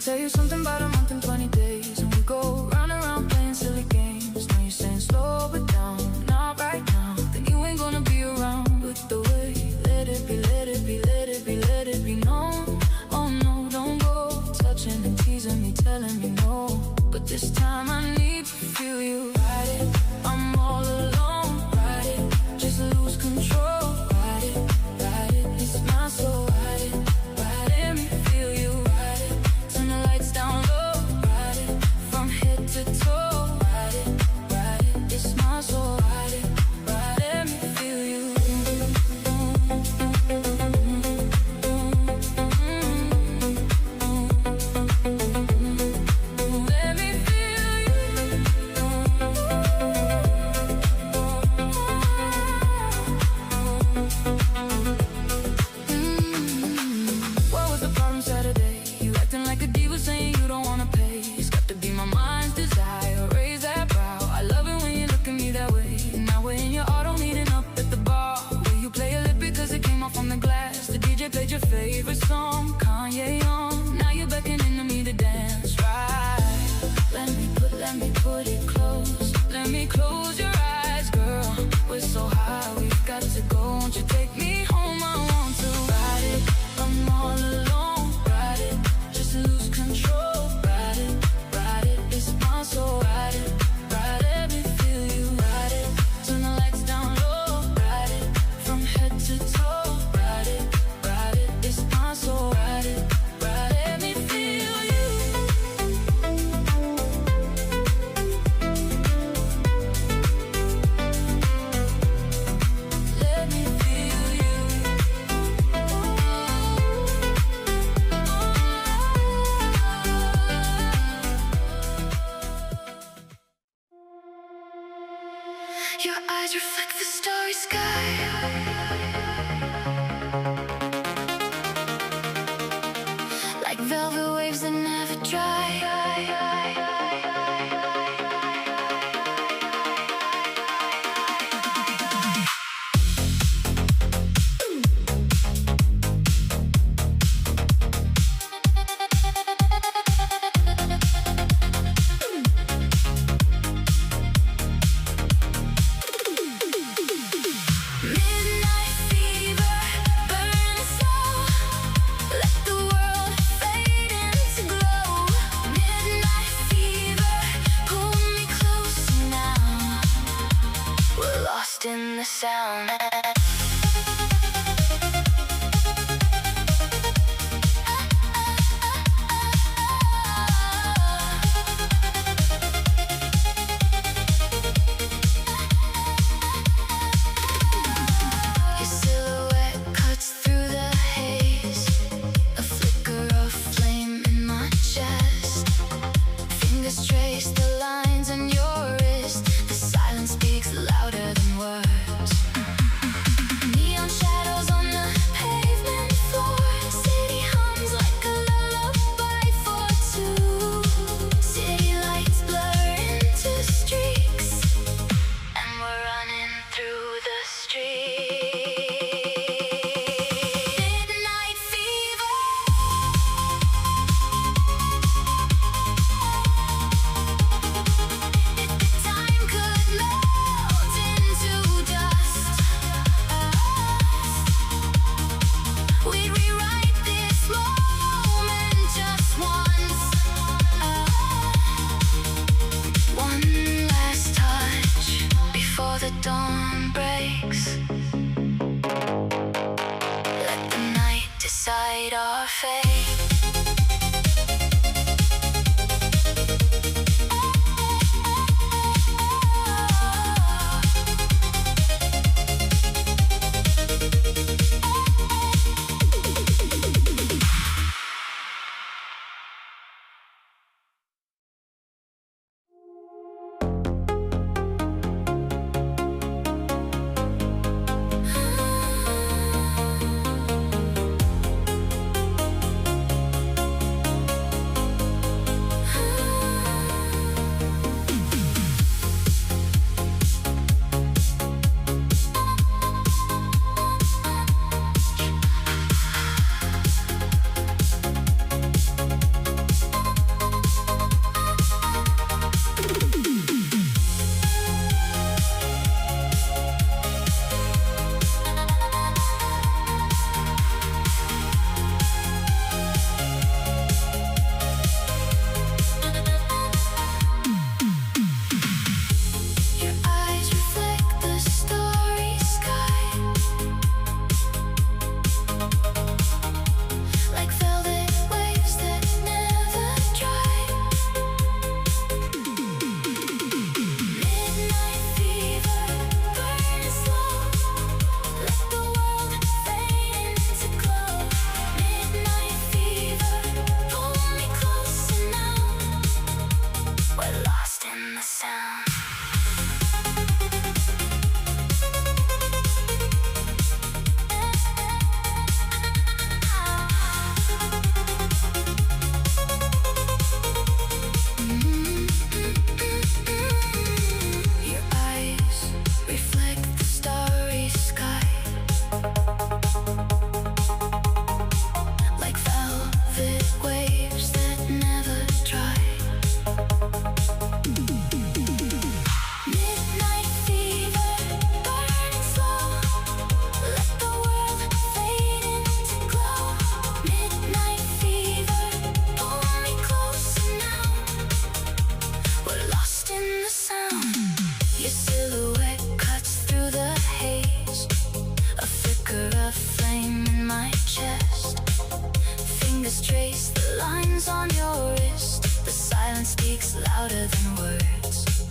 Tell you something about a month and 20 days, and we go round and round playing silly games. Now you're saying slow it down, not right now, then you ain't gonna be around. With the way, let it be, let it be, let it be, let it be known. Oh no, don't go touching and teasing me, telling me no. But this time I need to feel you. Ride it, I'm all alone. Ride it, just lose control. Ride it, it's my soul. Ride it, let me feel you. Ride it, turn the lights down low. Ride it, from head to toe. Ride it, it's my soul. Ride it, let me feel you. Let me feel What was the problem Saturday? You acting like a diva, saying you don't wanna pay. It's got to be my mind's desire. Raise that brow. I love it when you look at me that way. Now we're in your auto meeting up at the bar, where you play a lip because it came off on the glass. The DJ played your favorite song, Kanye on. Now you're beckoning to me to dance, right? Let me put it close. Let me close your eyes, girl. We're so high, we've got to go. Won't you take me home? I want to ride it. I'm all alone. Ride it, just lose control. Ride it, it's my soul. Ride it, let me feel you. Ride it, turn the lights down low. Ride it, from head to toe. Ride it, it's my soul. Ride it, let me feel you. Let me feel you. Your eyes reflect the starry sky, like velvet waves that never dry. Midnight fever burns slow. Let the world fade into glow. Midnight fever, pull me closer now. We're lost in the sound. Your silhouette cuts through the haze, a flicker of flame in my chest. Fingers trace the lines on your wrist. The silence speaks louder than words. Neon shadows on the pavement floor. City hums like a lullaby for two. City lights blur into streaks, and we're running through the street. Midnight fever. If time could melt into dust, we'd rewrite this moment just once. One last touch before the dawn breaks. Let the night decide our fate. speaks louder than words.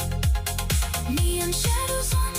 Me and shadows on